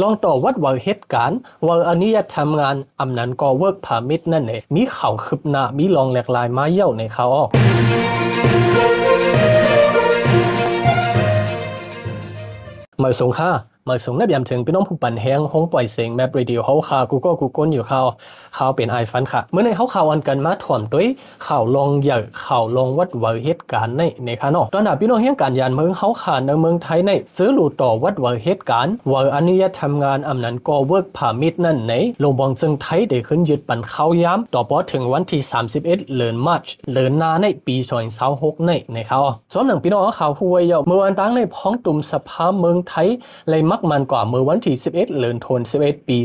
ลองต่อวัดว่าเหตุการณ์ว่าอันนี้ทำงานอำนั้นก็เวิร์กพามิดนั่นเองมีข่าวคืบหน้ามีลองแหลกลายมาเย่าในข่าวออกมาส่งค่ามาส่งนับยามถึงพี่น้องผู้ปั่นแห้งห้องปล่อยเสียงแมปเรดิโอเขาข่าวกูก็กูก้นอยู่ข่าวเป็นไอฟันค่ะเมื่อในเขาข่าวอันกันมาถ่วมด้วยข่าวลองใหญ่ข่าวลองวัดว่าเหตุการณ์ในค่ะเนาะตอนนั้นพี่น้องแห่งการยานเมืองเขาขาในเมืองไทยในเจอหลุดต่อวัดว่าเหตุการณ์ว่าอนุญาตทำงานอำนั้นก็เวิร์กพามิดนั่นในลงบองจึงไทยได้ขึ้นยึดปั่นเข้าย้ำต่อพอถึงวันที่31เดือนมาร์ชเดือนหน้าในปี2026ในเขาสำหรับพี่น้องข่าวผู้วยเมื่อวันตั้งในพ้องตุ่มสภาเมืองไทยเลยมักมันกว่าเมื่อวันที่11เดือนธันวาคมปี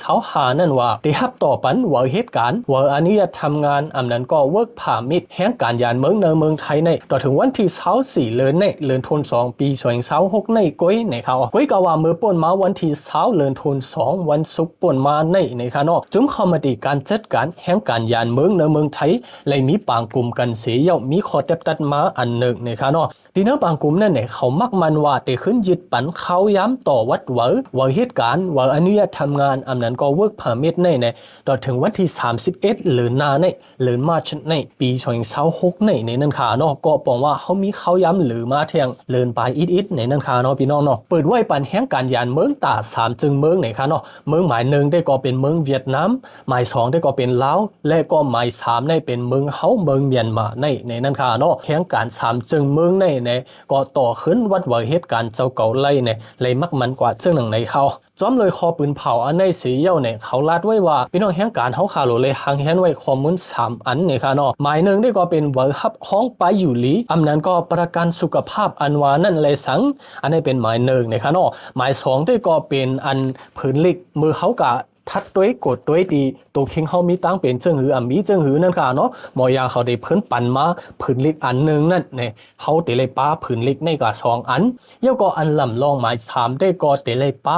2025นั่นว่าได้รับต่อปันว่าเหตุการณ์ว่าอนุญาตทำงานอำนั้นก็เวิร์กพามิดแห่งการยานเมืองในเมืองไทยในต่อถึงวันที่24เดือนธันวาคมปี2026ในก้อยในเขาก้อยกว่าเมื่อป่นมาวันที่20เดือนธันวาคมวันศุกร์ป่นมาในค่ะเนาะจึงคอมมิการจัดการแห่งการยานเมืองในเมืองไทยเลยมีปางกลุ่มกันเสียมีข้อเต็บตัดมาอันหนึ่งในค่ะเนาะทีนี้บางกลุ่มนั่นเนี่ยเขามักมันว่าได้ขึ้นยึดปันเขาย้ำต่อวัดว่าเหตุการณ์ว่าอนุญาตทำงานอำนั้นก็เวิร์กพามิดในต่อถึงวันที่31หรือนาในหรือมาร์ชในปี2026ในนั่นค่ะเนาะก็บอกว่าเขามีเขาย้ำหรือมาเทียงเลินไปอิดในนั่นค่ะเนาะพี่น้องเนาะเปิดไว้ปันแห่งการยานเมืองตา3จึงเมืองไหนค่ะเนาะเมืองหมาย1ได้ก็เป็นเมืองเวียดนามหมาย2ได้ก็เป็นลาวและก็หมาย3ในเป็นเมืองเฮาเมืองเมียนมาในนั่นค่ะเนาะแห่งการ3จึงเมืองในก็ต่อขึ้นวัดว่าเหตุการณ์เจ้าเก่าไล่เลยมักมันกว่าซึ่งหนึ่งในเขาจ้อมเลยคอปืนเผาอันในสีเยี่ยวเขาลาดไว้ว่าพี่น้องแห่งการเขาขาโหลเลยหังแหนไว้ข้อมูล3อันค่ะเนาะหมายหนึ่งได้ก็เป็นเวอร์ฮับห้องไปอยู่ลีอำนั้นก็ประกันสุขภาพอันวานั่นเลยสังอันนี้เป็นหมายหนึ่งค่ะเนาะหมาย2ได้ก็เป็นอันผืนลิกมือเขากะทัดด้วยกดด้วยดีตัวคิงเขามีตั้งเป็นเจิงหือมีเจิงหือนั่นค่ะเนาะหมอยาเขาได้เพิ่นปั่นมาผืนเล็กอันหนึ่งนั่นเนี่ยเขาเตเลยป้าผืนเล็กในกะ2อันเยาก็อันลำลองหมาย3ได้ก็เตเลยป้า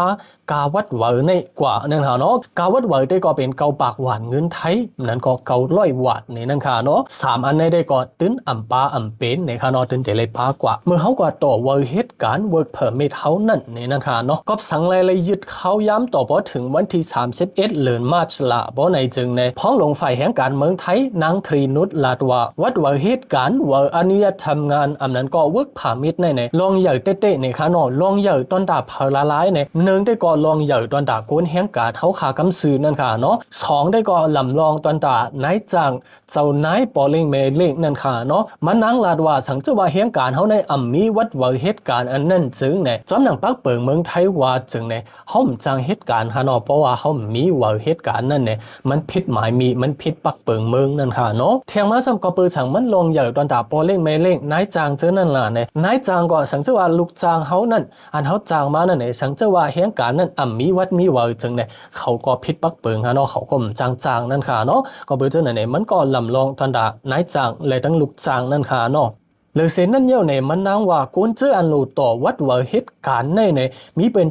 กาวัดเวอร์ในกว่านั่นค่ะเนาะกาวัดเวอร์ได้ก็เป็นเกาปากหวานเงินไทยนั่นก็เ900 วาทในนั่นค่ะเนาะ3อันในได้ก็ตื้นอ่ำปาอ่ำเป็นในค่ะเนาะตื้นเตเลยป้ากว่าเมื่อเขาก็ต่อเวอร์เหตุการณ์เวิร์กเพอร์มิทเขานั่นในนั่นค่ะเนาะก็สั่งเลยยึดเขาย้ำต่อพอถึงวันที่31เดือนมาร์ชละบ่ในจึงในพ้องลงฝ่ายแห่งการเมืองไทยนางทรีนุชลาดว่าวัดว่าเหตุการณ์ว่าอนุญาตทำงานอำนั้นก็เวิร์กพามิดในลองใหญ่เต้ๆในค่ะเนาะลองใหญ่ตอนดาเพลาลายใน1ได้ก็ลองใหญ่ตอนดาโกนแห่งการเฮาขากำซื้อนั่นค่ะเนาะ2ได้ก็ลำลองตอนดานายจ้างเจ้านายปอเล่งเมเล่งนั่นค่ะเนาะมันนางลาดว่าสังเจว่าแห่งการเฮาในอำมีวัดว่าเหตุการณ์อันนั้นจึงในจอมหนังปักเปิงเมืองไทยว่าจึงในเฮาจ้างเหตุการณ์ค่ะเนาะเพราะว่าเฮามีว่าเหตุการณ์นั่นเนี่ยมันผิดหมายมีมันผิดปักเปิงเมืองนั่นค่ะเนาะแทงมาซ้ำก็เปิดสั่งมันลงใหญ่ตอนดาปอเล่งเมเล่งนายจ้างเจอนั่นล่ะเนี่ยนายจ้างก็สังเจว่าลูกจ้างเฮานั่นอันเฮาจ้างมานั่นเนี่ยสังเจว่าเหตุการณ์นั้นมีวัดมีว่าจึงเนี่ยเขาก็ผิดปักเปิงค่ะเนาะเขาก็จ้างนั่นค่ะเนาะก็เปิดเจอนั่นเนี่ยมันก็ลำลองตอนดานายจ้างและทั้งลูกจ้างนั่นค่ะเนาะหรือเส้นนั่นเยี่ยวในมันนางว่ากุนเจออันโลต่อวัดว่าเหตุการณ์ในมีเป็น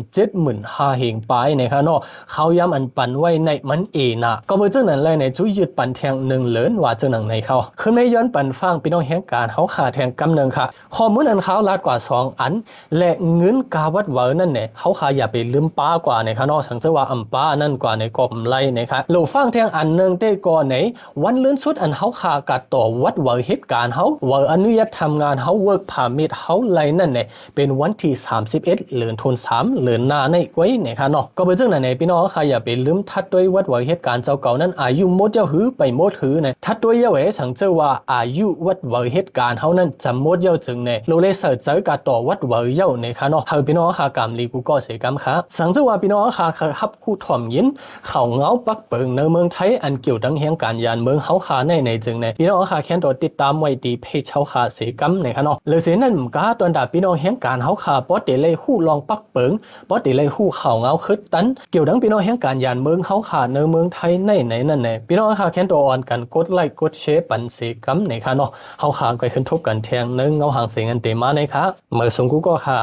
375,000เหงไปนะคะเนาะเขาย้ำอันปันไว้ในมันเอนะก็เมื่อเจ้านั้นเลยในจุยยึดปันแทง1เหรียญว่าเจ้าหนังในเขาคือในย้อนปันฟังพี่น้องแห่งการเขาขาแทงกำเนิงค่ะข้อมูลอันเขาลาดกว่า2อันและเงินกาวัดว่านั่นเนี่ยเขาขาอย่าไปลืมป้ากว่าในค่ะเนาะสังเจว่าป้านั่นกว่าในกบไล่นะคะโลฟังแทงอันนึงได้ก่อนในวันเลื่อนสุดอันเขาขากัดต่อวัดว่าเหตุการณ์เขาว่าอนุญาตทำงานเฮาเวิร์กพามิดเฮาไลนั่นเนี่ยเป็นวันที่31เดือนธันวาคมเดือนหน้าในก้อยเนี่ยค่ะเนาะก็เป็นจังนั้นพี่น้องค่ะอย่าไปลืมทัดด้วยวัดว่าเหตุการณ์เจ้าเก่านั้นอายุหมดเจ้าหือไปหมดหือเนี่ยทัดด้วยเยาว์สังเจว่าอายุวัดว่าเหตุการณ์เฮานั้นจำหมดเยาว์จึงเนี่ยโลเลเซอร์เจอกับต่อวัดว่าเยาว์เนี่ยค่ะเนาะเฮาพี่น้องค่ะกำลีกูก็เสกำค่ะสังเจว่าพี่น้องค่ะครับผู้ถ่อมยินเขาเงาปักเปิงในเมืองไทยอันเกี่ยวดังแห่งการยานเมืองเฮาค่ะในจึงเนี่ยพี่น้องค่ะแค่ตัวติดตามไว้ดีเพจเฮาค่ะเสกำในค่ะเนาะเลยเสียนั่นกาตอนดาพี่น้องแห่งการเฮาขาปอเตเลยฮู้ลองปักเปิงปอเตเลยฮู้เข่าเงาคึดตันเกี่ยวดังพี่น้องแห่งการยานเมืองเฮาขาในเมืองไทยในนั่นแหละพี่น้องค่ะแค่ตัวอ่อนกันกดไลค์กดแชร์ปันเสกัมในค่ะเนาะเฮาขาไปขึ้นทบกันแทงนึงเงาหางเสียงอันเตมาในค่ะเมื่อสงกูก็ค่ะ